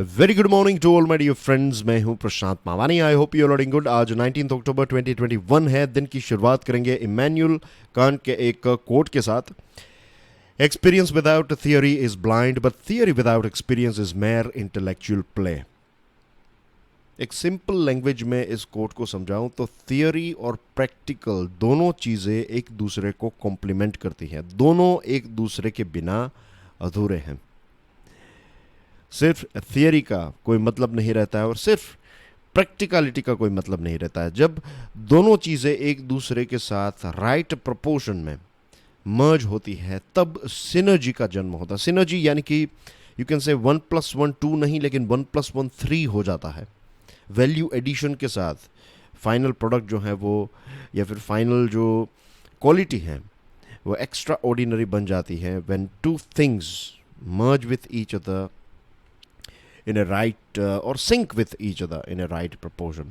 Very good morning to all my dear friends. मैं हूं Prashant Mavani. I hope you are doing good. आज 19 अक्टूबर 2021 है। दिन की शुरुआत करेंगे इमैनुअल कांट के एक कोट के साथ। Experience without theory is blind but theory without experience is mayor intellectual play. एक सिंपल लैंग्वेज में इस कोट को समझाऊं तो थियोरी और प्रैक्टिकल दोनों चीज़ें एक दूसरे को कॉम्प्लीमेंट करती हैं। दोनों एक दूसरे के बिना अधूरे हैं। सिर्फ थियरी का कोई मतलब नहीं रहता है और सिर्फ प्रैक्टिकलिटी का कोई मतलब नहीं रहता है। जब दोनों चीज़ें एक दूसरे के साथ राइट प्रोपोर्शन में मर्ज होती है तब सिनर्जी का जन्म होता है। सिनर्जी यानी कि यू कैन से 1+1 2 नहीं, लेकिन 1+1 3 हो जाता है। वैल्यू एडिशन के साथ फाइनल प्रोडक्ट जो है वो, या फिर फाइनल जो क्वालिटी है वो एक्स्ट्रा ऑर्डिनरी बन जाती है when two things merge with each other in a right or sync with each other in a right proportion।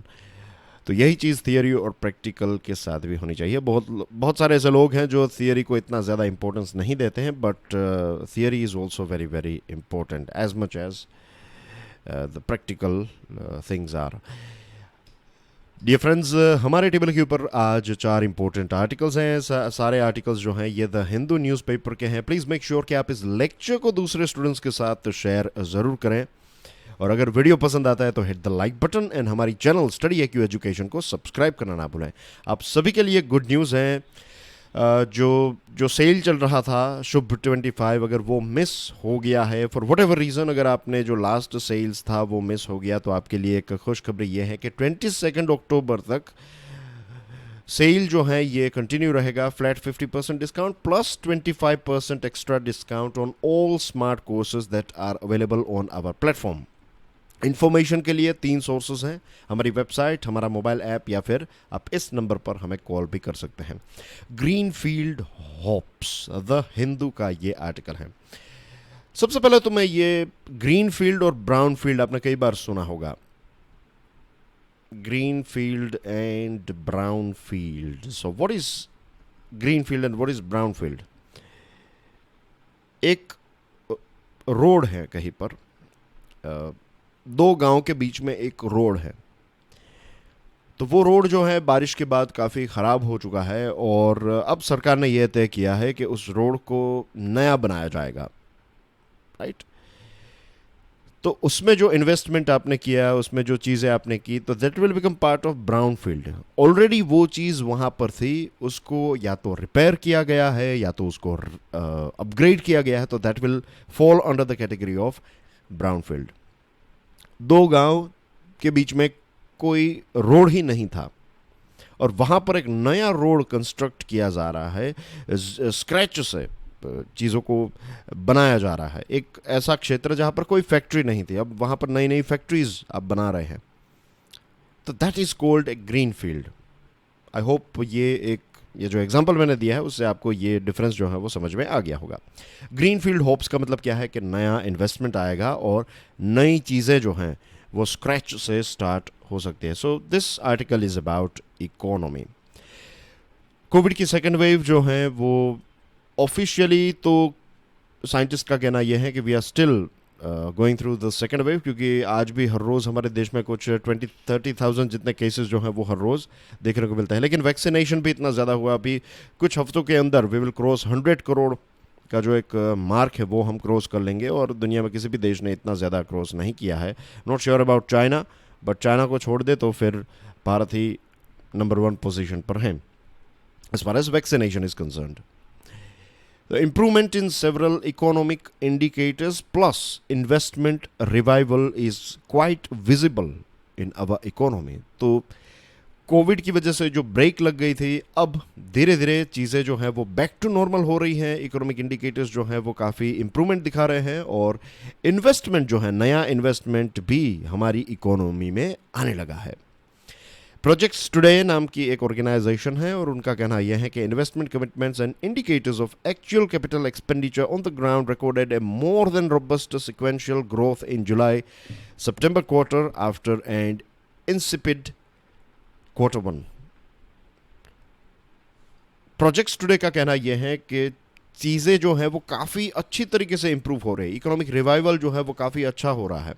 तो यही चीज़ थियरी और प्रैक्टिकल के साथ भी होनी चाहिए। बहुत सारे ऐसे लोग हैं जो थियरी को इतना ज़्यादा इंपॉर्टेंस नहीं देते हैं, but theory is also very very important as much as the practical things are. Dear friends, हमारे टेबल के ऊपर आज 4 इंपॉर्टेंट आर्टिकल्स हैं। सारे आर्टिकल्स जो हैं ये द हिंदू न्यूज़पेपर के हैं। प्लीज़ मेक श्योर कि आप इस लेक्चर को दूसरे स्टूडेंट्स के साथ शेयर ज़रूर करें, और अगर वीडियो पसंद आता है तो hit the like button and हमारी चैनल स्टडी एक्यू एजुकेशन को सब्सक्राइब करना ना भूलें। आप सभी के लिए गुड न्यूज़ है। जो सेल चल रहा था शुभ 25, अगर वो मिस हो गया है फॉर वट एवर रीज़न, अगर आपने जो लास्ट सेल्स था वो मिस हो गया, तो आपके लिए एक खुशखबरी ये है कि 22 अक्टूबर तक सेल जो है ये कंटिन्यू रहेगा। Flat 50% discount plus 25% extra discount on all smart courses that are available on our platform. Information के लिए 3 सोर्सेज हैं, हमारी वेबसाइट, हमारा मोबाइल ऐप, या फिर आप इस नंबर पर हमें कॉल भी कर सकते हैं। ग्रीनफील्ड होप्स द हिंदू का ये आर्टिकल है। सबसे पहले तो मैं ये ग्रीनफील्ड और ब्राउनफील्ड आपने कई बार सुना होगा। Greenfield and brownfield. So what is greenfield and what is brownfield? एक रोड है कहीं पर, 2 गांव के बीच में एक रोड है। तो वो रोड जो है बारिश के बाद काफ़ी ख़राब हो चुका है, और अब सरकार ने यह तय किया है कि उस रोड को नया बनाया जाएगा, राइट। तो उसमें जो इन्वेस्टमेंट आपने किया, उसमें जो चीज़ें आपने की, तो that will become part of brown field. Already वो चीज़ वहाँ पर थी, उसको या तो रिपेयर किया गया है या तो उसको अपग्रेड किया गया है, तो that will fall under the category of brown field. 2 गांव के बीच में कोई रोड ही नहीं था, और वहां पर एक नया रोड कंस्ट्रक्ट किया जा रहा है, स्क्रैच से चीज़ों को बनाया जा रहा है। एक ऐसा क्षेत्र जहां पर कोई फैक्ट्री नहीं थी, अब वहां पर नई नई फैक्ट्रीज आप बना रहे हैं, तो that is called a green field. I hope ये जो एग्जांपल मैंने दिया है उससे आपको ये डिफरेंस जो है वो समझ में आ गया होगा। ग्रीन फील्ड होप्स का मतलब क्या है कि नया इन्वेस्टमेंट आएगा और नई चीज़ें जो हैं वो स्क्रैच से स्टार्ट हो सकती है। So this article is about economy. Covid की सेकेंड वेव जो है वो ऑफिशियली तो साइंटिस्ट का कहना यह है कि we are still going through the second wave, क्योंकि आज भी हर रोज़ हमारे देश में कुछ 20-30,000 जितने केसेस जो हैं वो हर रोज़ देखने को मिलता है। लेकिन वैक्सीनेशन भी इतना ज़्यादा हुआ, अभी कुछ हफ्तों के अंदर वी विल क्रॉस 100 करोड़ का जो एक मार्क है वो हम क्रॉस कर लेंगे, और दुनिया में किसी भी देश ने इतना ज़्यादा क्रॉस नहीं किया है। Not sure about China, but China को छोड़ दे तो फिर भारत ही नंबर 1 पोजीशन पर है as far as vaccination is concerned. The improvement in several economic indicators plus investment revival is quite visible in our economy. तो कोविड की वजह से जो ब्रेक लग गई थी, अब धीरे धीरे चीज़ें जो हैं वो बैक टू नॉर्मल हो रही हैं। इकोनॉमिक इंडिकेटर्स जो हैं वो काफ़ी इंप्रूवमेंट दिखा रहे हैं, और इन्वेस्टमेंट जो है, नया इन्वेस्टमेंट भी हमारी इकोनॉमी में आने लगा है। प्रोजेक्ट्स टुडे नाम की एक ऑर्गेनाइजेशन है, और उनका कहना यह है कि investment commitments and indicators of actual capital expenditure on the ground recorded A more than robust sequential growth in July September quarter after and insipid Q1। Projects today का कहना यह है कि चीज़ें जो हैं वो काफ़ी अच्छी तरीके से इंप्रूव हो रही है। इकोनॉमिक रिवाइवल जो है वो काफ़ी अच्छा हो रहा है।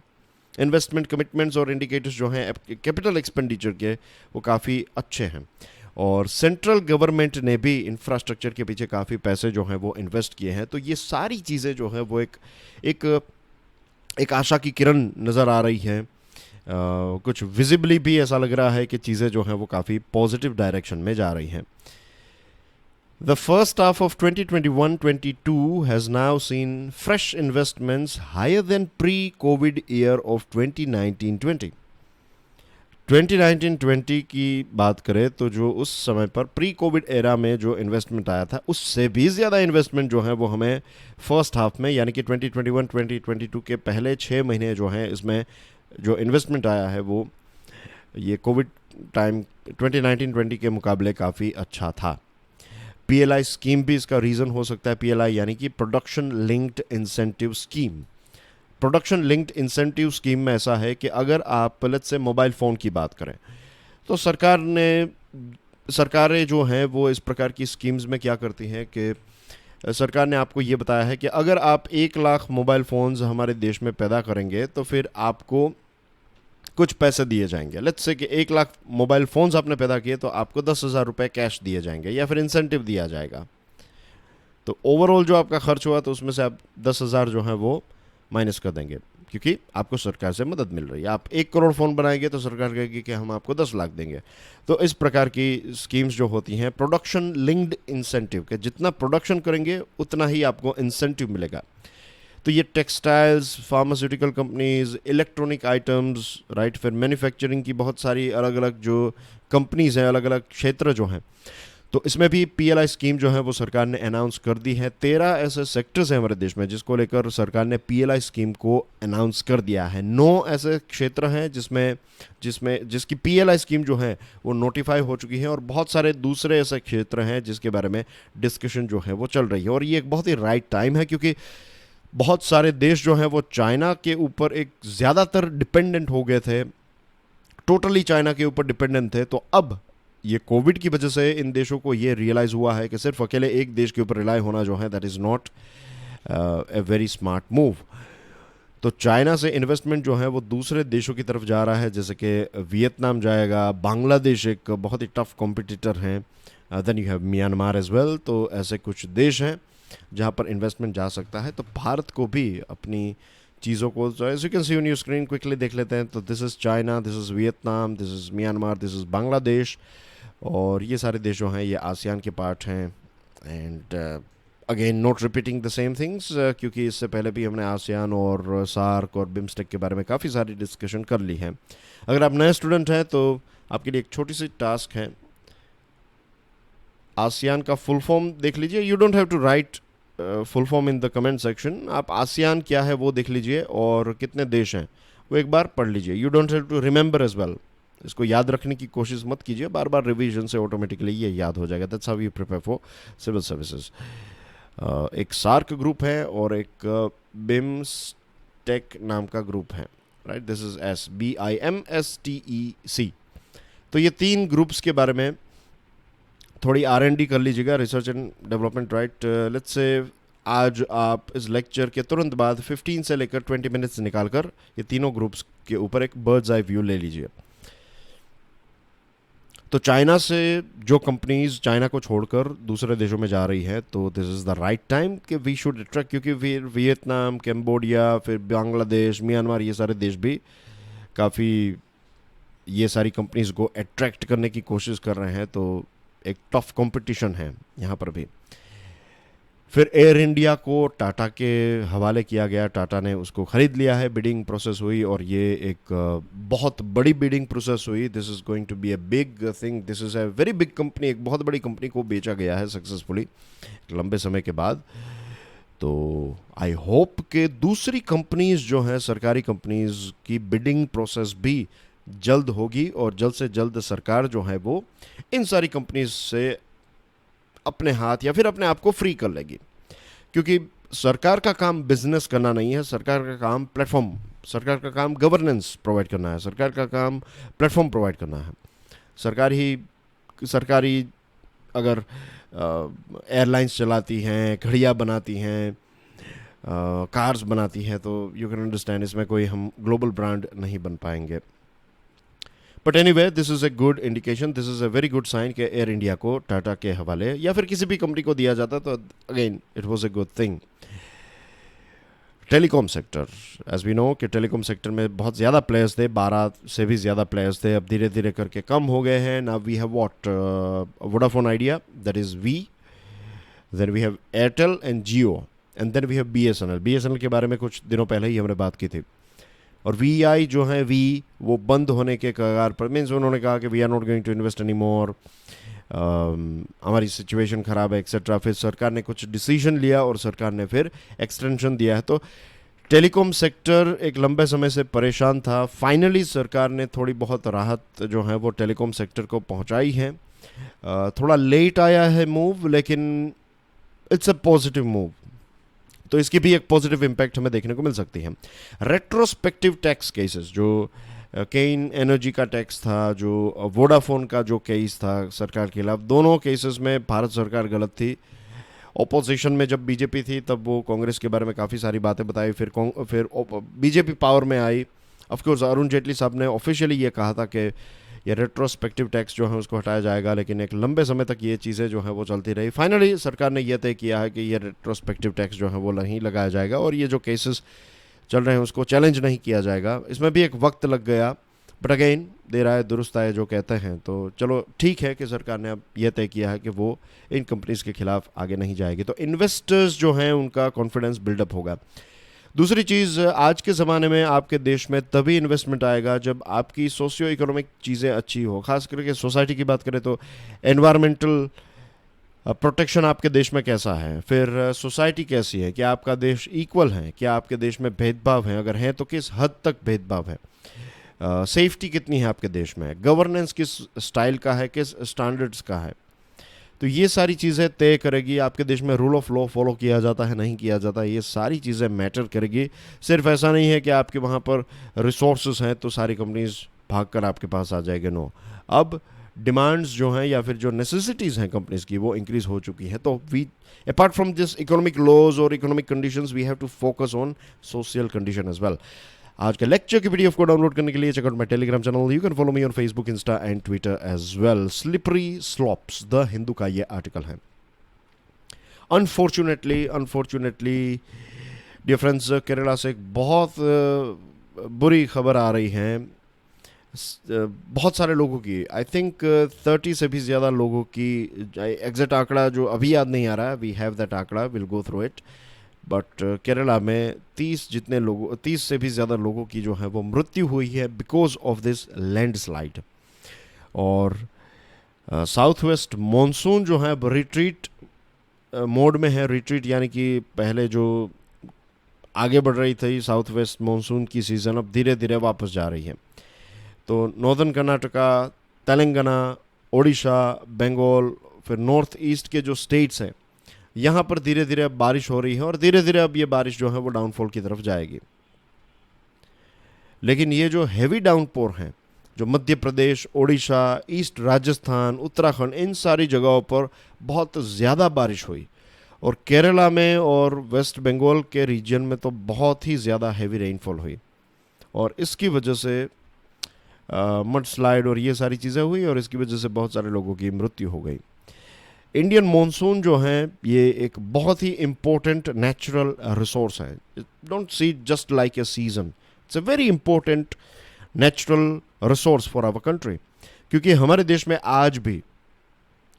इन्वेस्टमेंट कमिटमेंट्स और इंडिकेटर्स जो हैं कैपिटल एक्सपेंडिचर के वो काफ़ी अच्छे हैं, और सेंट्रल गवर्नमेंट ने भी इंफ्रास्ट्रक्चर के पीछे काफ़ी पैसे जो हैं वो इन्वेस्ट किए हैं। तो ये सारी चीज़ें जो हैं वो एक एक आशा की किरण नज़र आ रही है। कुछ विजिबली भी ऐसा लग रहा है कि चीज़ें जो हैं वो काफ़ी पॉजिटिव डायरेक्शन में जा रही हैं। The first half of 2021-22 has now seen fresh investments higher than pre-COVID year of 2019-20. 2019-20 की बात करें तो जो उस समय पर प्री कोविड एरा में जो इन्वेस्टमेंट आया था उससे भी ज़्यादा इन्वेस्टमेंट जो है वो हमें फर्स्ट हाफ में यानी कि 2021-2022 के पहले 6 महीने जो हैं इसमें जो इन्वेस्टमेंट आया है वो ये कोविड टाइम 2019-20 के मुकाबले काफ़ी अच्छा था। पीएलआई स्कीम भी इसका रीज़न हो सकता है। पीएलआई यानी कि production linked incentive scheme. Production linked incentive scheme में ऐसा है कि अगर आप लेट्स से मोबाइल फ़ोन की बात करें तो सरकारें जो हैं वो इस प्रकार की स्कीम्स में क्या करती हैं कि सरकार ने आपको ये बताया है कि अगर आप 1 लाख मोबाइल फ़ोन्स हमारे देश में पैदा करेंगे तो फिर आपको कुछ पैसे दिए जाएंगे। लेट्स से कि 1 लाख मोबाइल फ़ोन्स आपने पैदा किए तो आपको 10,000 रुपये कैश दिए जाएंगे या फिर इंसेंटिव दिया जाएगा। तो ओवरऑल जो आपका खर्च हुआ तो उसमें से आप 10,000 जो है वो माइनस कर देंगे, क्योंकि आपको सरकार से मदद मिल रही है। आप 1 करोड़ फ़ोन बनाएंगे तो सरकार कहेगी कि हम आपको 10 लाख देंगे। तो इस प्रकार की स्कीम्स जो होती हैं प्रोडक्शन लिंक्ड इंसेंटिव के, जितना प्रोडक्शन करेंगे उतना ही आपको इंसेंटिव मिलेगा। तो ये textiles, pharmaceutical companies, electronic items, right, फिर मैन्युफैक्चरिंग की बहुत सारी अलग अलग जो कंपनीज हैं, अलग अलग क्षेत्र जो हैं, तो इसमें भी पीएलआई स्कीम जो है वो सरकार ने अनाउंस कर दी है। 13 ऐसे सेक्टर्स हैं हमारे देश में जिसको लेकर सरकार ने पीएलआई स्कीम को अनाउंस कर दिया है। 9 ऐसे क्षेत्र हैं जिसकी पीएलआई स्कीम जो है वो नोटिफाई हो चुकी है, और बहुत सारे दूसरे ऐसे क्षेत्र हैं जिसके बारे में डिस्कशन जो है वो चल रही है। और ये एक बहुत ही राइट टाइम है, क्योंकि बहुत सारे देश जो हैं वो चाइना के ऊपर एक ज़्यादातर डिपेंडेंट हो गए थे, टोटली चाइना के ऊपर डिपेंडेंट थे। तो अब ये कोविड की वजह से इन देशों को ये रियलाइज़ हुआ है कि सिर्फ अकेले एक देश के ऊपर रिलाई होना जो है that is not a very smart move. तो चाइना से इन्वेस्टमेंट जो है वो दूसरे देशों की तरफ जा रहा है, जैसे कि वियतनाम जाएगा, बांग्लादेश एक बहुत ही टफ कॉम्पिटिटर हैं, then you have Myanmar as well. तो ऐसे कुछ देश हैं जहाँ पर इन्वेस्टमेंट जा सकता है। तो भारत को भी अपनी चीज़ों को, as you can see on your screen, quickly देख लेते हैं। तो this is China, this is Vietnam, this is Myanmar, this is Bangladesh, और ये सारे देशों हैं, ये आसियान के पार्ट हैं। And again not repeating the same things, क्योंकि इससे पहले भी हमने आसियान और सार्क और बिम्स्टेक के बारे में काफ़ी सारी डिस्कशन कर ली है। अगर आप नए स्टूडेंट हैं तो आपके लिए एक छोटी सी टास्क है, आसियान का फुल फॉर्म देख लीजिए। You don't have to write full form in the comment section, आप आसियान क्या है वो देख लीजिए और कितने देश हैं वो एक बार पढ़ लीजिए। You don't have to remember as well, इसको याद रखने की कोशिश मत कीजिए, बार बार रिवीजन से ऑटोमेटिकली ये याद हो जाएगा। That's how you prepare for civil services. एक सार्क ग्रुप है और एक बिम्स्टेक नाम का ग्रुप है, राइट, दिस इज BIMSTEC। तो ये 3 ग्रुप्स के बारे में थोड़ी R&D कर लीजिएगा, research and development, right. Let's say आज आप इस लेक्चर के तुरंत बाद 15 से लेकर 20 मिनट्स निकालकर ये तीनों ग्रुप्स के ऊपर एक बर्ड्स आई व्यू ले लीजिए। तो चाइना से जो कंपनीज चाइना को छोड़कर दूसरे देशों में जा रही है, तो this is the right time कि वी शुड अट्रैक्ट, क्योंकि फिर वियतनाम, कैम्बोडिया, फिर बांग्लादेश, म्यांमार, ये सारे देश भी काफ़ी ये सारी कंपनीज को अट्रैक्ट करने की कोशिश कर रहे हैं। तो एक टफ कंपटीशन है यहाँ पर भी। फिर एयर इंडिया को टाटा के हवाले किया गया, टाटा ने उसको ख़रीद लिया है, बिडिंग प्रोसेस हुई और ये एक बहुत बड़ी बिडिंग प्रोसेस हुई। This is going to be a big thing, this is a very big company, एक बहुत बड़ी कंपनी को बेचा गया है सक्सेसफुली लंबे समय के बाद। तो आई होप कि दूसरी कंपनीज जो हैं, सरकारी कंपनीज की बिडिंग प्रोसेस भी जल्द होगी और जल्द से जल्द सरकार जो है वो इन सारी कंपनीज से अपने हाथ या फिर अपने आप को फ्री कर लेगी, क्योंकि सरकार का काम बिजनेस करना नहीं है, सरकार का काम प्लेटफॉर्म, सरकार का काम गवर्नेंस प्रोवाइड करना है, सरकार का काम प्लेटफॉर्म प्रोवाइड करना है। सरकारी अगर एयरलाइंस चलाती हैं, घड़ियाँ बनाती हैं, कार्स बनाती है, तो यू कैन अंडरस्टैंड इसमें कोई हम ग्लोबल ब्रांड नहीं बन पाएंगे. But anyway, this is a good indication, this is a very good sign कि एयर इंडिया को टाटा के हवाले या फिर किसी भी कंपनी को दिया जाता, तो again it was a good thing. Telecom sector, as we know कि टेलीकॉम सेक्टर में बहुत ज़्यादा प्लेयर्स थे, 12 से भी ज़्यादा प्लेयर्स थे, अब धीरे धीरे करके कम हो गए हैं. Now we have what, Vodafone Idea, that is Vi, then we have Airtel and Jio, and then we have BSNL. BSNL के बारे में कुछ दिनों पहले ही हमने बात की थी. और VI जो है वो बंद होने के कगार पर, मीन्स उन्होंने कहा कि we are not going to invest any more, हमारी सिचुएशन ख़राब है एक्सेट्रा. फिर सरकार ने कुछ डिसीजन लिया और सरकार ने फिर एक्सटेंशन दिया है. तो टेलीकॉम सेक्टर एक लंबे समय से परेशान था. फाइनली सरकार ने थोड़ी बहुत राहत जो है वो टेलीकॉम सेक्टर को पहुंचाई है. थोड़ा लेट आया है मूव, लेकिन इट्स अ पॉजिटिव मूव. तो इसकी भी एक पॉजिटिव इम्पैक्ट हमें देखने को मिल सकती है. रेट्रोस्पेक्टिव टैक्स केसेस, जो केन एनर्जी का टैक्स था, जो वोडाफोन का जो केस था सरकार के खिलाफ, दोनों केसेस में भारत सरकार गलत थी. ऑपोजिशन में जब बीजेपी थी तब वो कांग्रेस के बारे में काफ़ी सारी बातें बताई. फिर बीजेपी पावर में आई. ऑफकोर्स अरुण जेटली साहब ने ऑफिशियली ये कहा था कि ये रेट्रोस्पेक्टिव टैक्स जो है उसको हटाया जाएगा, लेकिन एक लंबे समय तक ये चीज़ें जो है वो चलती रही. फाइनली सरकार ने यह तय किया है कि ये रेट्रोस्पेक्टिव टैक्स जो है वो नहीं लगाया जाएगा, और ये जो केसेस चल रहे हैं उसको चैलेंज नहीं किया जाएगा. इसमें भी एक वक्त लग गया, बट अगेन देर आए दुरुस्त आए जो कहते हैं. तो चलो ठीक है कि सरकार ने अब यह तय किया है कि वो इन कंपनीज़ के खिलाफ आगे नहीं जाएगी. तो इन्वेस्टर्स जो हैं उनका कॉन्फिडेंस बिल्डअप होगा. दूसरी चीज़, आज के ज़माने में आपके देश में तभी इन्वेस्टमेंट आएगा जब आपकी सोशियो इकोनॉमिक चीज़ें अच्छी हो. खास करके सोसाइटी की बात करें तो एनवायरमेंटल प्रोटेक्शन आपके देश में कैसा है, फिर सोसाइटी कैसी है, क्या आपका देश इक्वल है, क्या आपके देश में भेदभाव है, अगर हैं तो किस हद तक भेदभाव है, सेफ्टी कितनी है आपके देश में, गवर्नेंस किस स्टाइल का है, किस स्टैंडर्ड्स का है. तो ये सारी चीज़ें तय करेगी. आपके देश में रूल ऑफ लॉ फॉलो किया जाता है नहीं किया जाता, ये सारी चीज़ें मैटर करेगी. सिर्फ ऐसा नहीं है कि आपके वहाँ पर रिसोर्सेज हैं तो सारी कंपनीज भागकर आपके पास आ जाएगी. नो, अब डिमांड्स जो हैं या फिर जो नेसेसिटीज़ हैं कंपनीज की वो इंक्रीज़ हो चुकी है. तो we apart from this economic laws और economic conditions, we have to focus on social condition as well. आज के लेक्चर की पीडीएफ को डाउनलोड करने के लिए check out my Telegram channel. You can follow me on Facebook, Insta and Twitter as well. Slippery slopes, the Hindu का ये article है. अनफॉर्चुनेटली डियर फ्रेंड्स, केरला से एक बहुत बुरी खबर आ रही है. बहुत सारे लोगों की, आई थिंक 30 से भी ज़्यादा लोगों की, एग्जैक्ट आंकड़ा जो अभी याद नहीं आ रहा है, वी हैव दैट आंकड़ा, will go through it. But Kerala में 30 से भी ज़्यादा लोगों की जो है वो मृत्यु हुई है बिकॉज ऑफ दिस लैंडस्लाइड. और साउथ वेस्ट मॉनसून जो है रिट्रीट मोड में है. रिट्रीट यानी कि पहले जो आगे बढ़ रही थी साउथ वेस्ट मॉनसून की सीज़न, अब धीरे धीरे वापस जा रही है. तो नॉर्दर्न कर्नाटका, तेलंगाना, ओडिशा, बंगाल, फिर नॉर्थ ईस्ट के जो स्टेट्स हैं यहाँ पर धीरे धीरे अब बारिश हो रही है, और धीरे धीरे अब ये बारिश जो है वो डाउनफॉल की तरफ जाएगी. लेकिन ये जो हैवी डाउनपोर हैं, जो मध्य प्रदेश, ओडिशा, ईस्ट राजस्थान, उत्तराखंड, इन सारी जगहों पर बहुत ज़्यादा बारिश हुई. और केरला में और वेस्ट बंगाल के रीजन में तो बहुत ही ज़्यादा हैवी रेनफॉल हुई, और इसकी वजह से मड स्लाइड और ये सारी चीज़ें हुई, और इसकी वजह से बहुत सारे लोगों की मृत्यु हो गई. इंडियन मॉनसून जो है ये एक बहुत ही इम्पोर्टेंट नेचुरल रिसोर्स है. Don't see just like a season, it's a very important natural resource for our country. क्योंकि हमारे देश में आज भी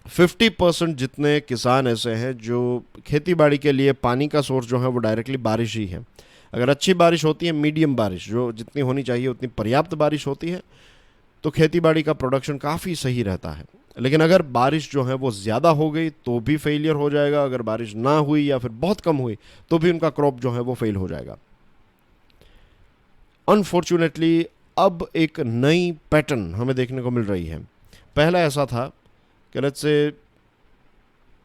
50% जितने किसान ऐसे हैं जो खेती बाड़ी के लिए पानी का सोर्स जो है वो डायरेक्टली बारिश ही है. अगर अच्छी बारिश होती है, मीडियम बारिश जो जितनी होनी चाहिए उतनी पर्याप्त बारिश होती है, तो खेती बाड़ी का प्रोडक्शन काफ़ी सही रहता है. लेकिन अगर बारिश जो है वो ज़्यादा हो गई तो भी फेलियर हो जाएगा. अगर बारिश ना हुई या फिर बहुत कम हुई तो भी उनका क्रॉप जो है वो फेल हो जाएगा. अनफॉर्चुनेटली अब एक नई पैटर्न हमें देखने को मिल रही है. पहला ऐसा था कि लेट्स से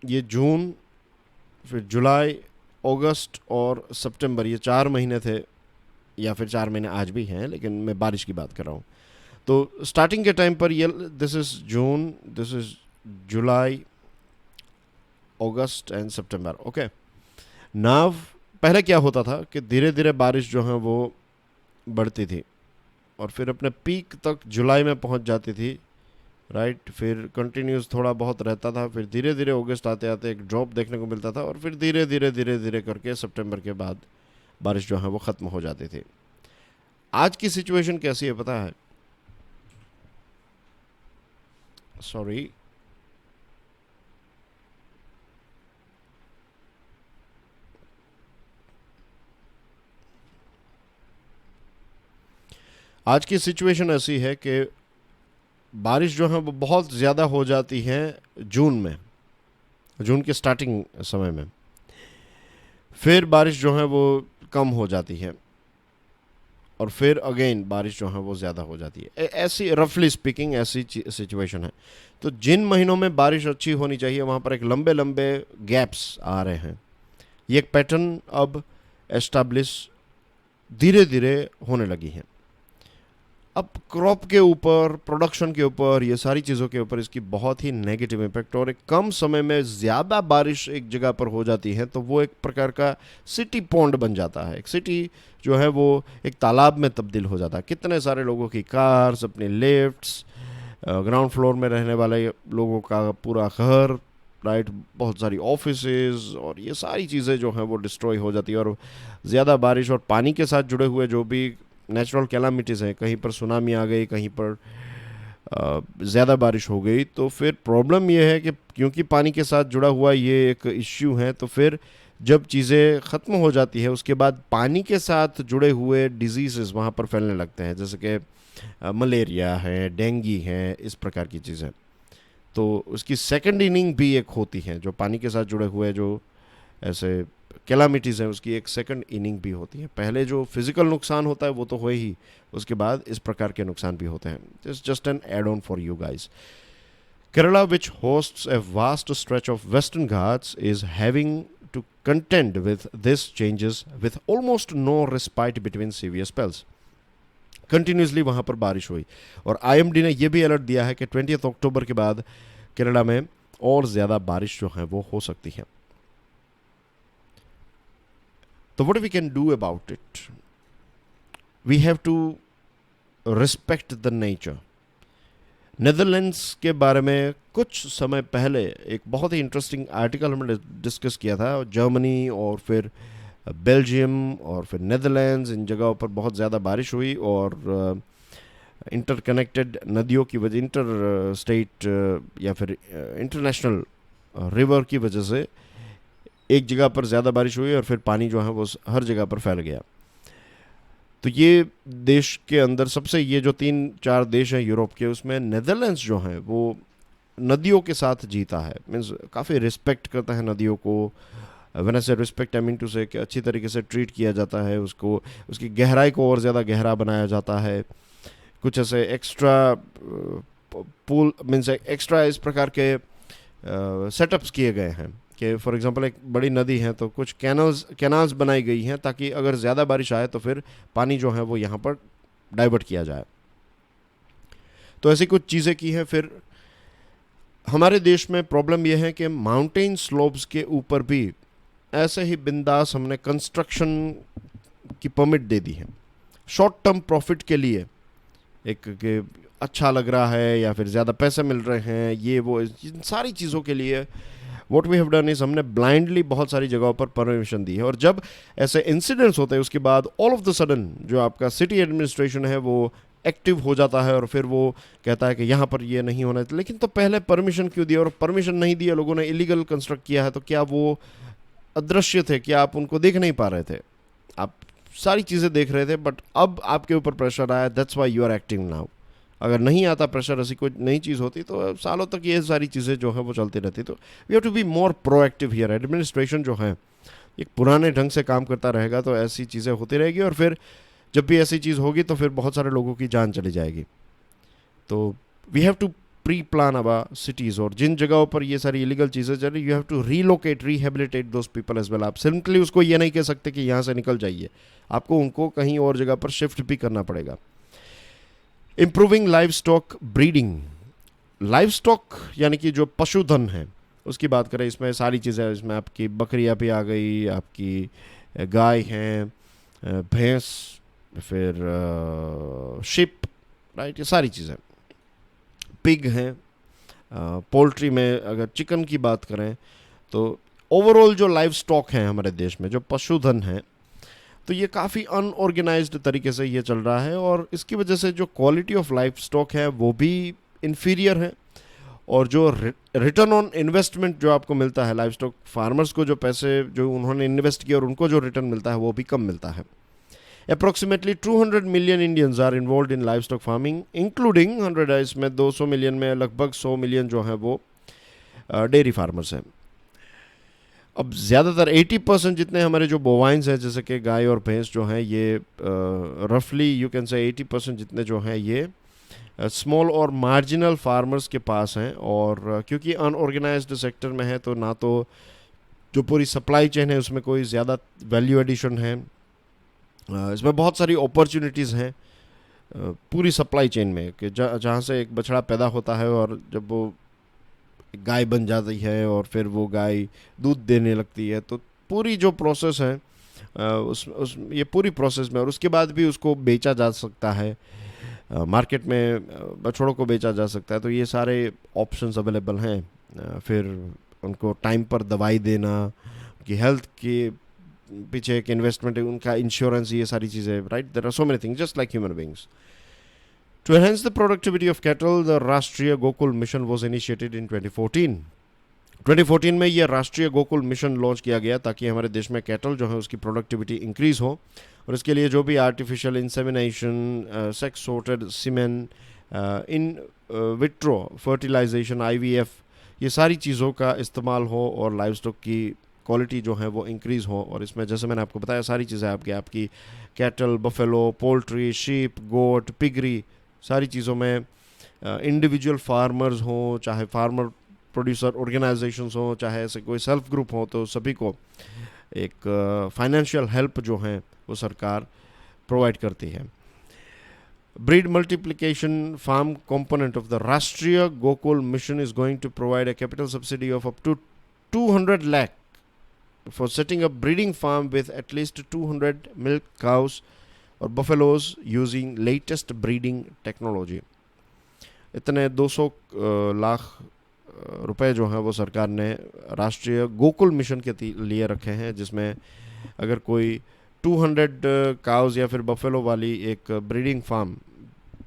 ये जून, फिर जुलाई, अगस्त और सितंबर, ये 4 महीने थे, या फिर 4 महीने आज भी हैं, लेकिन मैं बारिश की बात कर रहा हूँ. तो स्टार्टिंग के टाइम पर ये this is June, this is July, August and September. Okay, now पहले क्या होता था कि धीरे धीरे बारिश जो है वो बढ़ती थी और फिर अपने पीक तक जुलाई में पहुंच जाती थी, राइट। फिर कंटिन्यूस थोड़ा बहुत रहता था, फिर धीरे धीरे अगस्त आते आते एक ड्रॉप देखने को मिलता था और फिर धीरे धीरे धीरे धीरे करके सितंबर के बाद बारिश जो है वो ख़त्म हो जाती थी। आज की सिचुएशन कैसी है पता है? सॉरी, आज की सिचुएशन ऐसी है कि बारिश जो है वो बहुत ज़्यादा हो जाती है जून में, जून के स्टार्टिंग समय में। फिर बारिश जो है वो कम हो जाती है और फिर अगेन बारिश जो है वो ज़्यादा हो जाती है। ऐसी रफली स्पीकिंग ऐसी सिचुएशन है। तो जिन महीनों में बारिश अच्छी होनी चाहिए वहाँ पर एक लंबे लंबे गैप्स आ रहे हैं। ये एक पैटर्न अब एस्टैब्लिश धीरे धीरे होने लगी है। अब क्रॉप के ऊपर, प्रोडक्शन के ऊपर, ये सारी चीज़ों के ऊपर इसकी बहुत ही नेगेटिव इम्पैक्ट। और एक कम समय में ज़्यादा बारिश एक जगह पर हो जाती है तो वो एक प्रकार का सिटी पॉन्ड बन जाता है। एक सिटी जो है वो एक तालाब में तब्दील हो जाता है। कितने सारे लोगों की कार्स, अपने लिफ्ट्स, ग्राउंड फ्लोर में रहने वाले लोगों का पूरा घर, राइट, बहुत सारी ऑफिसेज और ये सारी चीज़ें जो हैं वो डिस्ट्रॉय हो जाती है। और ज़्यादा बारिश और पानी के साथ जुड़े हुए जो भी नेचुरल कैलामिटीज़ हैं, कहीं पर सुनामी आ गई, कहीं पर ज़्यादा बारिश हो गई, तो फिर प्रॉब्लम ये है कि क्योंकि पानी के साथ जुड़ा हुआ ये एक इश्यू है, तो फिर जब चीज़ें ख़त्म हो जाती है उसके बाद पानी के साथ जुड़े हुए डिजीज़ वहाँ पर फैलने लगते हैं, जैसे कि मलेरिया है, डेंगू है, इस प्रकार की चीज़ें। तो उसकी सेकंड इनिंग भी एक होती है, जो पानी के साथ जुड़े हुए जो ऐसे कैलामिटीज़ हैं उसकी एक सेकंड इनिंग भी होती है। पहले जो फिजिकल नुकसान होता है वो तो हो ही, उसके बाद इस प्रकार के नुकसान भी होते हैं। This just an add on for you guys. Kerala, which hosts a vast stretch of Western Ghats, is having to contend with these changes with almost no respite between severe spells. Continuously वहाँ पर बारिश हुई और IMD ने यह भी alert दिया है कि 20 अक्टूबर के बाद केरला में और ज़्यादा बारिश जो है वो हो सकती है। तो what we can do about it? We have to respect the nature. Netherlands के बारे में कुछ समय पहले एक बहुत ही इंटरेस्टिंग आर्टिकल हमने डिस्कस किया था। जर्मनी और फिर बेल्जियम और फिर नेदरलैंड्स, इन जगहों पर बहुत ज़्यादा बारिश हुई और इंटरकनेक्टेड नदियों की वजह, इंटर स्टेट या फिर इंटरनेशनल रिवर की वजह से एक जगह पर ज़्यादा बारिश हुई और फिर पानी जो है वो हर जगह पर फैल गया। तो ये देश के अंदर सबसे, ये जो 3-4 देश हैं यूरोप के, उसमें नेदरलैंड्स जो हैं वो नदियों के साथ जीता है। मीन्स काफ़ी रिस्पेक्ट करता है नदियों को। व्हेन आई से रिस्पेक्ट, आई मीन टू से कि अच्छी तरीके से ट्रीट किया जाता है उसको, उसकी गहराई को और ज़्यादा गहरा बनाया जाता है। कुछ ऐसे एक्स्ट्रा पूल, मीन्स एक्स्ट्रा इस प्रकार के सेटअप्स किए गए हैं कि फॉर एग्जांपल एक बड़ी नदी है तो कुछ कैनाल्स बनाई गई हैं ताकि अगर ज़्यादा बारिश आए तो फिर पानी जो है वो यहाँ पर डाइवर्ट किया जाए। तो ऐसी कुछ चीज़ें की हैं। फिर हमारे देश में प्रॉब्लम यह है कि माउंटेन स्लोप्स के ऊपर भी ऐसे ही बिंदास हमने कंस्ट्रक्शन की परमिट दे दी है शॉर्ट टर्म प्रॉफिट के लिए। एक अच्छा लग रहा है या फिर ज़्यादा पैसे मिल रहे हैं, ये वो, इन सारी चीज़ों के लिए what we have done is हमने ब्लाइंडली बहुत सारी जगहों पर परमिशन दी है। और जब ऐसे इंसिडेंट्स होते हैं उसके बाद ऑल ऑफ द सडन जो आपका सिटी एडमिनिस्ट्रेशन है वो एक्टिव हो जाता है और फिर वो कहता है कि यहाँ पर ये नहीं होना चाहिए। लेकिन तो पहले परमिशन क्यों दिया? और परमिशन नहीं दिया, लोगों ने इलीगल कंस्ट्रक्ट किया है, तो क्या वो अदृश्य थे? क्या आप उनको देख नहीं पा रहे थे? आप सारी चीज़ें देख रहे थे, बट अब आपके ऊपर प्रेशर आया, that's why you are acting now. अगर नहीं आता प्रेशर, ऐसी कोई नई चीज़ होती तो सालों तक ये सारी चीज़ें जो है वो चलती रहती। तो we have to be more proactive here. Administration जो है एक पुराने ढंग से काम करता रहेगा तो ऐसी चीज़ें होती रहेगी और फिर जब भी ऐसी चीज़ होगी तो फिर बहुत सारे लोगों की जान चली जाएगी। तो we have to pre plan our cities, और जिन जगहों पर ये सारी इलीगल चीज़ें चल रही, you have to relocate, rehabilitate those people as well. आप सिंपली उसको ये नहीं कह सकते कि यहाँ से निकल जाइए, आपको उनको कहीं और जगह पर शिफ्ट भी करना पड़ेगा। Improving live stock breeding, live stock यानी कि जो पशुधन है उसकी बात करें, इसमें सारी चीज़ें, इसमें आपकी बकरियाँ भी आ गई, आपकी गाय हैं, भैंस, फिर शिप, राइट, ये सारी चीज़ें, पिग हैं, पोल्ट्री में अगर चिकन की बात करें तो ओवरऑल जो लाइव स्टॉक है हमारे देश में, जो पशुधन है, तो ये काफ़ी अनऑर्गेनाइज्ड तरीके से ये चल रहा है और इसकी वजह से जो क्वालिटी ऑफ लाइफ स्टॉक है वो भी इन्फीरियर है और जो रिटर्न ऑन इन्वेस्टमेंट जो आपको मिलता है लाइफ स्टॉक फार्मर्स को, जो पैसे जो उन्होंने इन्वेस्ट किया और उनको जो रिटर्न मिलता है वो भी कम मिलता है। Approximately 200 million Indians are involved in livestock farming including 100, इसमें 200 मिलियन में लगभग 100 मिलियन जो है वो डेयरी फार्मर्स हैं। अब ज़्यादातर 80% जितने हमारे जो बोवाइंस हैं, जैसे कि गाय और भैंस जो हैं, ये रफली यू कैन से 80% जितने जो हैं ये स्मॉल और मार्जिनल फार्मर्स के पास हैं। और क्योंकि अनऑर्गेनाइज्ड सेक्टर में है तो ना तो जो पूरी सप्लाई चेन है उसमें कोई ज़्यादा वैल्यू एडिशन है, इसमें बहुत सारी अपॉर्चुनिटीज़ हैं पूरी सप्लाई चेन में कि जहाँ से एक बछड़ा पैदा होता है और जब वो गाय बन जाती है और फिर वो गाय दूध देने लगती है, तो पूरी जो प्रोसेस है उस ये पूरी प्रोसेस में, और उसके बाद भी उसको बेचा जा सकता है मार्केट में, बछड़ों को बेचा जा सकता है, तो ये सारे ऑप्शंस अवेलेबल हैं। फिर उनको टाइम पर दवाई देना, उनकी हेल्थ के पीछे एक इन्वेस्टमेंट है, उनका इंश्योरेंस, ये सारी चीज़ें, right, there are so many things just like human beings. To enhance the productivity of cattle, the Rashtriya Gokul Mission was initiated in 2014. 2014 में ये राष्ट्रीय गोकुल मिशन लॉन्च किया गया ताकि हमारे देश में कैटल जो है उसकी प्रोडक्टिविटी इंक्रीज़ हो, और इसके लिए जो भी artificial insemination, sex sorted semen, in vitro fertilisation, IVF, ये सारी चीज़ों का इस्तेमाल हो और लाइव स्टॉक की क्वालिटी जो है वो इंक्रीज़ हो। और इसमें जैसे मैंने आपको बताया सारी चीज़ें आपकी कैटल, बफेलो, पोल्ट्री, शीप, गोट, पिगरी, सारी चीज़ों में इंडिविजुअल फार्मर्स हों, चाहे फार्मर प्रोड्यूसर ऑर्गेनाइजेशंस हों, चाहे ऐसे कोई सेल्फ ग्रुप हो, तो सभी को एक फाइनेंशियल हेल्प जो है वो सरकार प्रोवाइड करती है। Breed multiplication farm component of the Rashtriya Gokul mission is going to provide a capital subsidy of up to 200 lakh for setting up breeding farm with at least 200 milk cows और buffaloes using latest breeding technology। इतने 200 लाख रुपए जो हैं वो सरकार ने राष्ट्रीय Gokul mission के लिए रखे हैं, जिसमें अगर कोई 200 काउज या फिर बफेलो वाली एक ब्रीडिंग फार्म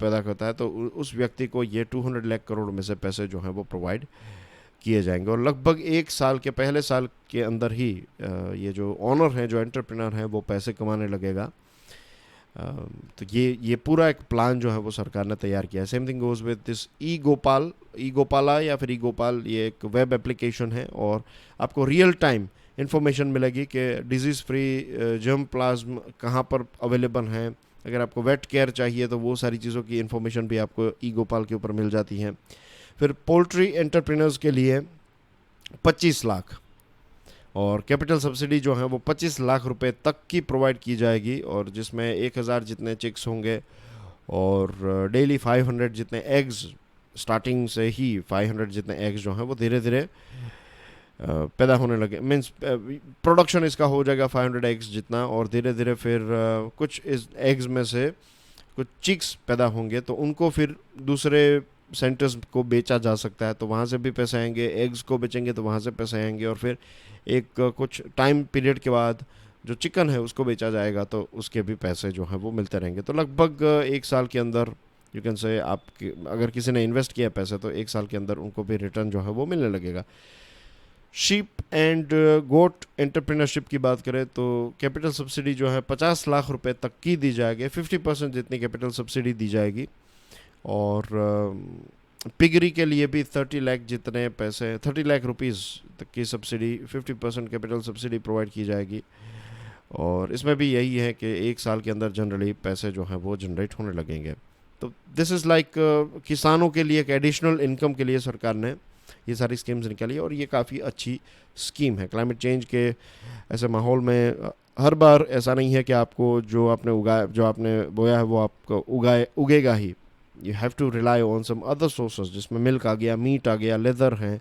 पैदा करता है तो उस व्यक्ति को ये 200 लाख करोड़ में से पैसे जो हैं वो प्रोवाइड किए जाएंगे। और लगभग एक साल के पहले साल के अंदर ही ये जो ऑनर है, जो एंटरप्रेन्योर है, वो पैसे कमाने लगेगा। तो ये पूरा एक प्लान जो है वो सरकार ने तैयार किया है। Same thing goes with this E Gopala या फिर ई गोपाल, ये एक वेब एप्लीकेशन है और आपको रियल टाइम इन्फॉर्मेशन मिलेगी कि डिजीज़ फ्री जर्म प्लाज्म कहाँ पर अवेलेबल हैं। अगर आपको वेट केयर चाहिए तो वो सारी चीज़ों की इन्फॉर्मेशन भी आपको ई गोपाल के ऊपर मिल जाती है। फिर पोल्ट्री एंटरप्रेन्योर्स के लिए 25 लाख और कैपिटल सब्सिडी जो है वो 25 लाख रुपए तक की प्रोवाइड की जाएगी, और जिसमें 1000 जितने चिक्स होंगे और डेली 500 जितने एग्स, स्टार्टिंग से ही 500 जितने एग्स जो हैं वो धीरे धीरे पैदा होने लगे। मीन्स प्रोडक्शन इसका हो जाएगा 500 एग्स जितना, और धीरे धीरे फिर कुछ इस एग्स में से कुछ चिक्स पैदा होंगे तो उनको फिर दूसरे सेंटर्स को बेचा जा सकता है, तो वहाँ से भी पैसे आएंगे। एग्स को बेचेंगे तो वहाँ से पैसे आएंगे, और फिर एक कुछ टाइम पीरियड के बाद जो चिकन है उसको बेचा जाएगा तो उसके भी पैसे जो हैं वो मिलते रहेंगे। तो लगभग एक साल के अंदर यू कैन से अगर किसी ने इन्वेस्ट किया पैसे तो एक साल के अंदर उनको भी रिटर्न जो है वो मिलने लगेगा। शीप एंड गोट एंटरप्रेन्योरशिप की बात करें तो कैपिटल सब्सिडी जो है 50 लाख रुपए तक की दी जाएगी, 50% जितनी कैपिटल सब्सिडी दी जाएगी। और पिगरी के लिए भी 30 लाख जितने पैसे, 30 लाख रुपीज़ तक की सब्सिडी, 50% कैपिटल सब्सिडी प्रोवाइड की जाएगी। और इसमें भी यही है कि एक साल के अंदर जनरली पैसे जो हैं वो जनरेट होने लगेंगे। तो दिस इज़ लाइक किसानों के लिए एक एडिशनल इनकम के लिए सरकार ने ये सारी स्कीम्स निकाली है, और ये काफ़ी अच्छी स्कीम है। क्लाइमेट चेंज के ऐसे माहौल में हर बार ऐसा नहीं है कि आपको जो आपने बोया है वो आपको उगेगा ही। You have to rely on some other sources, जिसमें मिल्क आ गया, मीट आ गया, लेदर है,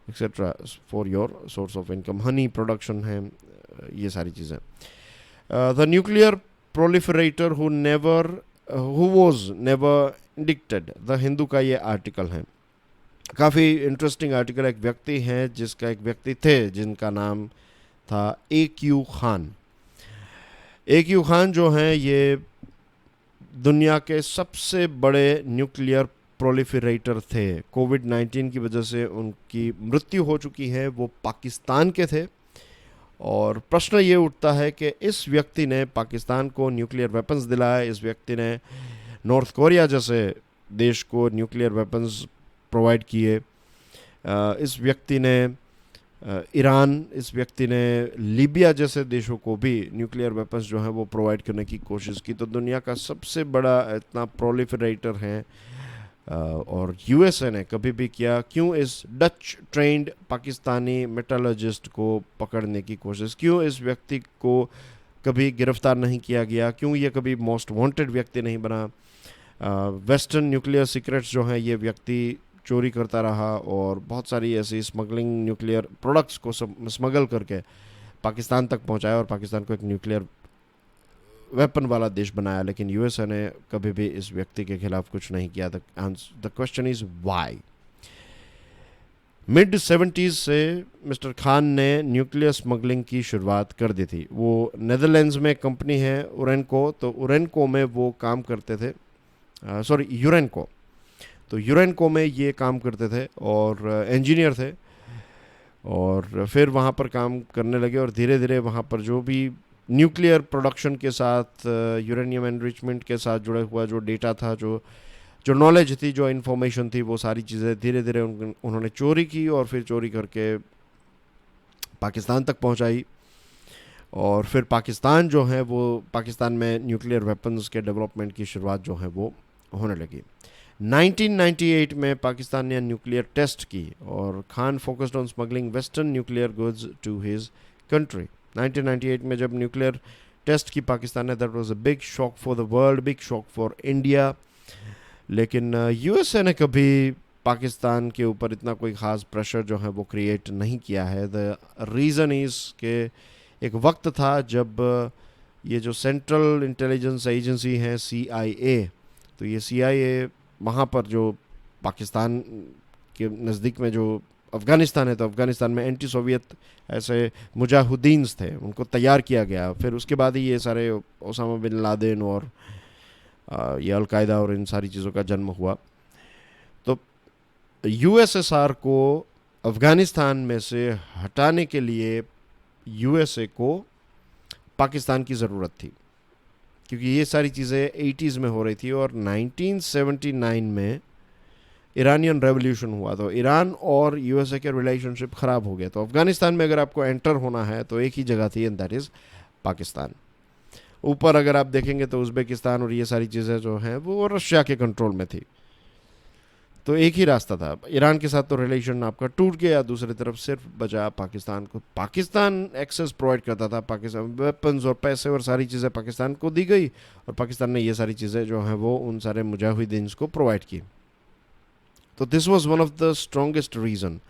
etcetera, for your source of income, honey production है, ये सारी चीज़ें। The nuclear proliferator who was never indicted, the Hindu का ये आर्टिकल है। काफ़ी इंटरेस्टिंग आर्टिकल। एक व्यक्ति हैं जिसका एक व्यक्ति थे जिनका नाम था AQ खान। AQ खान जो हैं ये दुनिया के सबसे बड़े न्यूक्लियर प्रोलिफरेटर थे। कोविड-19 की वजह से उनकी मृत्यु हो चुकी है। वो पाकिस्तान के थे और प्रश्न ये उठता है कि इस व्यक्ति ने पाकिस्तान को न्यूक्लियर वेपन्स दिलाए, इस व्यक्ति ने नॉर्थ कोरिया जैसे देश को न्यूक्लियर वेपन्स प्रोवाइड किए, इस व्यक्ति ने ईरान, इस व्यक्ति ने लीबिया जैसे देशों को भी न्यूक्लियर वेपन्स जो हैं वो प्रोवाइड करने की कोशिश की। तो दुनिया का सबसे बड़ा इतना प्रोलिफरेटर है और यूएसए ने कभी भी किया। क्यों इस डच ट्रेंड पाकिस्तानी मेटलर्जिस्ट को पकड़ने की कोशिश, क्यों इस व्यक्ति को कभी गिरफ्तार नहीं किया गया, क्यों ये कभी मोस्ट वांटेड व्यक्ति नहीं बना। वेस्टर्न न्यूक्लियर सीक्रेट्स जो हैं ये व्यक्ति चोरी करता रहा और बहुत सारी ऐसी स्मगलिंग न्यूक्लियर प्रोडक्ट्स को स्मगल करके पाकिस्तान तक पहुंचाया और पाकिस्तान को एक न्यूक्लियर वेपन वाला देश बनाया। लेकिन यूएसए ने कभी भी इस व्यक्ति के खिलाफ कुछ नहीं किया। The question is why. Mid 70s से मिस्टर खान ने न्यूक्लियर स्मगलिंग की शुरुआत कर दी थी। वो नेदरलैंड्स में कंपनी है उरेनको, तो उरेनको में वो काम करते थे, यूरेनको, तो यूरेनको में ये काम करते थे और इंजीनियर थे और फिर वहाँ पर काम करने लगे और धीरे धीरे वहाँ पर जो भी न्यूक्लियर प्रोडक्शन के साथ, यूरेनियम एनरिचमेंट के साथ जुड़ा हुआ जो डेटा था, जो नॉलेज थी, जो इन्फॉर्मेशन थी, वो सारी चीज़ें धीरे धीरे उन्होंने चोरी की और फिर चोरी करके पाकिस्तान तक पहुंचाई। और फिर पाकिस्तान जो है वो पाकिस्तान में न्यूक्लियर वेपन्स के डेवलपमेंट की शुरुआत जो है वो होने लगी। 1998 में पाकिस्तान ने न्यूक्लियर टेस्ट की और Khan focused on smuggling western nuclear goods to his country. 1998 में जब न्यूक्लियर टेस्ट की पाकिस्तान ने, that was a big shock for the world, big shock for India. लेकिन यूएसए ने कभी पाकिस्तान के ऊपर इतना कोई ख़ास प्रेशर जो है वो क्रिएट नहीं किया है। द रीज़न इज़ के एक वक्त था जब ये जो सेंट्रल इंटेलिजेंस एजेंसी है CIA, तो ये CIA वहाँ पर जो पाकिस्तान के नज़दीक में जो अफ़गानिस्तान है, तो अफ़गानिस्तान में एंटी सोवियत ऐसे मुजाहिदीन्स थे, उनको तैयार किया गया। फिर उसके बाद ही ये सारे ओसामा बिन लादेन और ये अलकायदा और इन सारी चीज़ों का जन्म हुआ। तो USSR को अफ़गानिस्तान में से हटाने के लिए USA को पाकिस्तान की ज़रूरत थी, क्योंकि ये सारी चीज़ें 80s में हो रही थी और 1979 में ईरानियन रेवोल्यूशन हुआ, तो ईरान और USA के रिलेशनशिप ख़राब हो गया। तो अफ़गानिस्तान में अगर आपको एंटर होना है तो एक ही जगह थी, एंड दैट इज़ पाकिस्तान। ऊपर अगर आप देखेंगे तो उज़्बेकिस्तान और ये सारी चीज़ें जो हैं वो रशिया के कंट्रोल में थी, तो एक ही रास्ता था। ईरान के साथ तो रिलेशन आपका टूट गया, दूसरी तरफ सिर्फ बचा पाकिस्तान को। पाकिस्तान एक्सेस प्रोवाइड करता था, पाकिस्तान वेपन्स और पैसे और सारी चीज़ें पाकिस्तान को दी गई और पाकिस्तान ने ये सारी चीज़ें जो हैं वो उन सारे मुजाहिदीन को प्रोवाइड की। तो this was one of the strongest reason.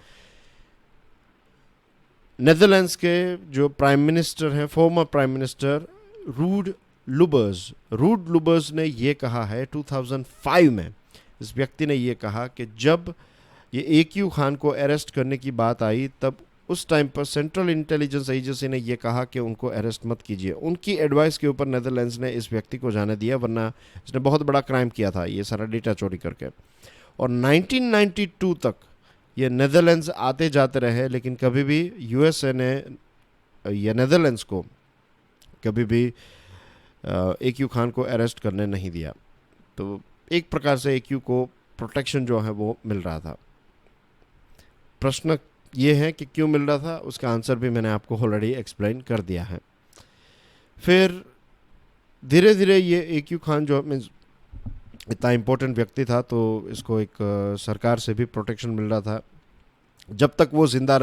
Netherlands के जो प्राइम मिनिस्टर हैं, फॉर्मर प्राइम मिनिस्टर रूड लुबर्स ने ये कहा है 2005 में, इस व्यक्ति ने ये कहा कि जब ये AQ खान को अरेस्ट करने की बात आई तब उस टाइम पर सेंट्रल इंटेलिजेंस एजेंसी ने ये कहा कि उनको अरेस्ट मत कीजिए। उनकी एडवाइस के ऊपर नेदरलैंड्स ने इस व्यक्ति को जाने दिया, वरना इसने बहुत बड़ा क्राइम किया था, ये सारा डेटा चोरी करके। और 1992 तक ये नेदरलैंड्स आते जाते रहे, लेकिन कभी भी USA ने या नेदरलैंड्स को कभी भी AQ खान को अरेस्ट करने नहीं दिया। तो एक प्रकार से AQ को प्रोटेक्शन जो है वो मिल रहा था। प्रश्न ये है कि क्यों मिल रहा था, उसका आंसर भी मैंने आपको ऑलरेडी एक्सप्लेन कर दिया है। फिर धीरे धीरे ये AQ खान जो मीन्स इतना इम्पोर्टेंट व्यक्ति था, तो इसको एक सरकार से भी प्रोटेक्शन मिल रहा था। जब तक वो ज़िंदा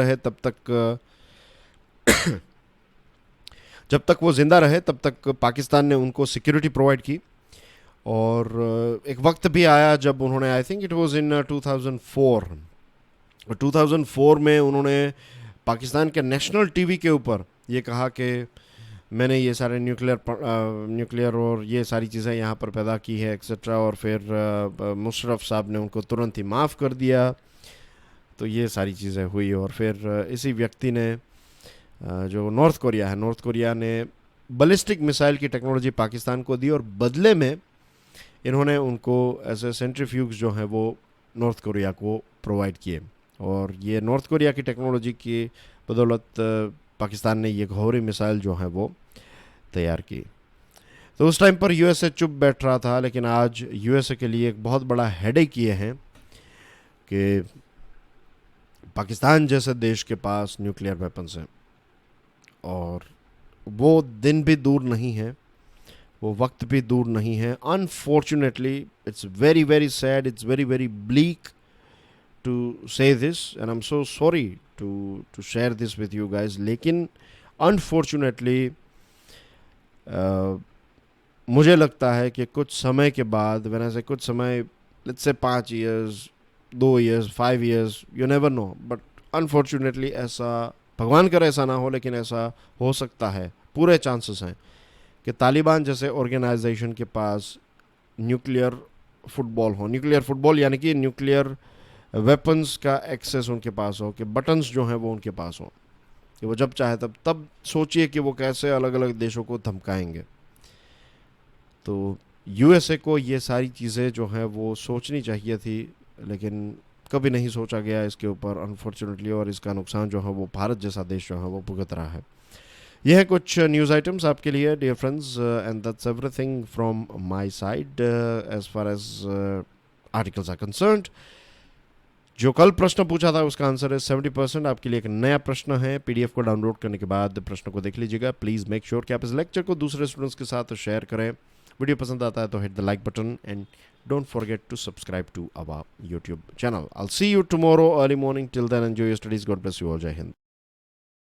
रहे तब तक पाकिस्तान ने उनको सिक्योरिटी प्रोवाइड की। और एक वक्त भी आया जब उन्होंने, I think it was in 2004 में उन्होंने पाकिस्तान के नेशनल TV के ऊपर ये कहा कि मैंने ये सारे न्यूक्लियर और ये सारी चीज़ें यहाँ पर पैदा की है एक्सेट्रा, और फिर मुशर्रफ साहब ने उनको तुरंत ही माफ़ कर दिया। तो ये सारी चीज़ें हुई, और फिर इसी व्यक्ति ने जो नॉर्थ कोरिया ने बैलिस्टिक मिसाइल की टेक्नोलॉजी पाकिस्तान को दी, और बदले में इन्होंने उनको ऐसे सेंट्रीफ्यूज जो हैं वो नॉर्थ कोरिया को प्रोवाइड किए, और ये नॉर्थ कोरिया की टेक्नोलॉजी की बदौलत पाकिस्तान ने ये घोरी मिसाइल जो है वो तैयार की। तो उस टाइम पर यूएसए चुप बैठ रहा था, लेकिन आज यूएसए के लिए एक बहुत बड़ा हेडेक ये है कि पाकिस्तान जैसे देश के पास न्यूक्लियर वेपन्स हैं, और वो दिन भी दूर नहीं है, वो वक्त भी दूर नहीं है। Unfortunately it's very very sad, it's very very bleak to say this, and I am so sorry to share this with you guys, लेकिन अनफॉर्चुनेटली मुझे लगता है कि कुछ समय के बाद, मैंने से कुछ समय, let's say 5 years, 2 years, 5 years, you never know, but unfortunately ऐसा, भगवान करे ऐसा ना हो, लेकिन ऐसा हो सकता है, पूरे चांसेस हैं कि तालिबान जैसे ऑर्गेनाइजेशन के पास न्यूक्लियर फुटबॉल यानी कि न्यूक्लियर वेपन्स का एक्सेस उनके पास हो, कि बटन्स जो हैं वो उनके पास हो, कि वो जब चाहे तब सोचिए कि वो कैसे अलग अलग देशों को धमकाएंगे। तो यूएसए को ये सारी चीज़ें जो हैं वो सोचनी चाहिए थी, लेकिन कभी नहीं सोचा गया इसके ऊपर अनफॉर्चुनेटली, और इसका नुकसान जो है वो भारत जैसा देश जो है वो भुगत रहा है। यह है कुछ न्यूज़ आइटम्स आपके लिए dear friends, and that's everything from my side as far as articles are concerned. जो कल प्रश्न पूछा था उसका आंसर है 70%। आपके लिए एक नया प्रश्न है, पीडीएफ को डाउनलोड करने के बाद प्रश्न को देख लीजिएगा। प्लीज़ मेक श्योर कि आप इस लेक्चर को दूसरे स्टूडेंट्स के साथ शेयर करें। वीडियो पसंद आता है तो hit the like button, and don't forget to subscribe to our YouTube channel. I'll see you tomorrow early morning. Till then, enjoy your studies. God bless you all. Jai Hind.